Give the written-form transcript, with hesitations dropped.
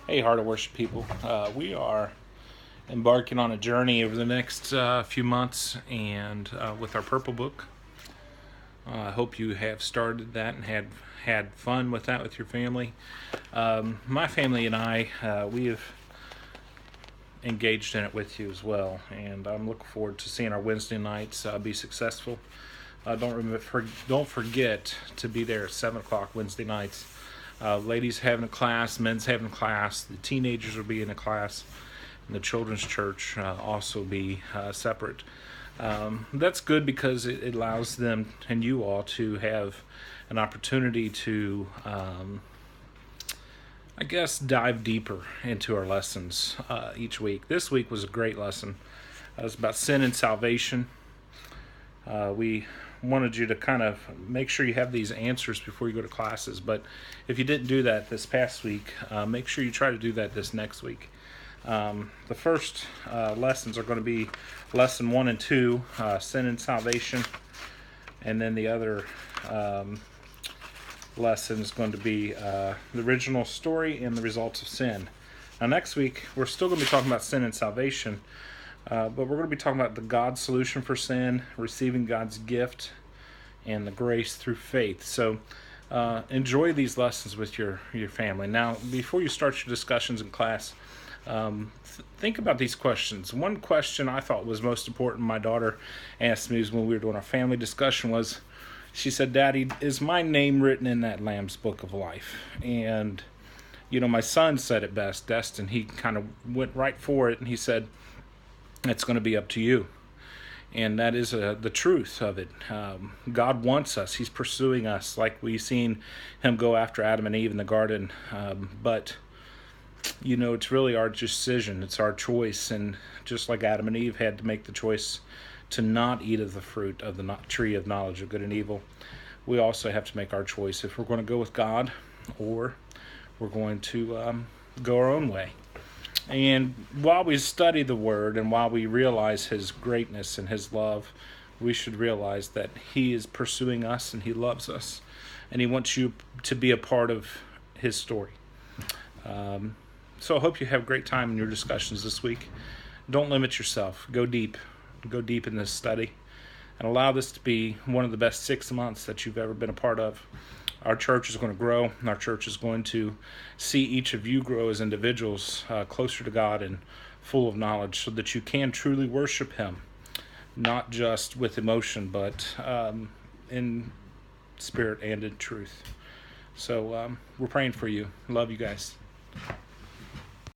Hey, Heart of Worship people. We are embarking on a journey over the next few months and with our Purple Book. I hope you have started that and had fun with that with your family. My family and I, we have engaged in it with you as well, and I'm looking forward to seeing our Wednesday nights be successful. Don't forget to be there at 7 o'clock Wednesday nights. Ladies having a class, men's having a class, the teenagers will be in a class, and the children's church also be separate. That's good because it allows them and you all to have an opportunity to, dive deeper into our lessons each week. This week was a great lesson. It was about sin and salvation. We wanted you to kind of make sure you have these answers before you go to classes. But if you didn't do that this past week, make sure you try to do that this next week. The first lessons are going to be lesson 1 and 2, sin and salvation. And then the other lesson is going to be the original story and the results of sin. Now, next week, we're still going to be talking about sin and salvation. But we're going to be talking about the God's solution for sin, receiving God's gift, and the grace through faith. So enjoy these lessons with your family. Now, before you start your discussions in class, think about these questions. One question I thought was most important my daughter asked me when we were doing our family discussion was, she said, "Daddy, is my name written in that Lamb's Book of Life?" And, my son said it best, Destin. He kind of went right for it, and he said, "It's going to be up to you." And that is the truth of it. God wants us. He's pursuing us like we've seen him go after Adam and Eve in the garden. But, it's really our decision. It's our choice. And just like Adam and Eve had to make the choice to not eat of the fruit of the tree of knowledge of good and evil, we also have to make our choice if we're going to go with God or we're going to go our own way. And while we study the Word and while we realize His greatness and His love, we should realize that He is pursuing us and He loves us. And He wants you to be a part of His story. So I hope you have a great time in your discussions this week. Don't limit yourself. Go deep. Go deep in this study. And allow this to be one of the best 6 months that you've ever been a part of. Our church is going to grow, and our church is going to see each of you grow as individuals closer to God and full of knowledge so that you can truly worship Him, not just with emotion, but in spirit and in truth. So we're praying for you. Love you guys.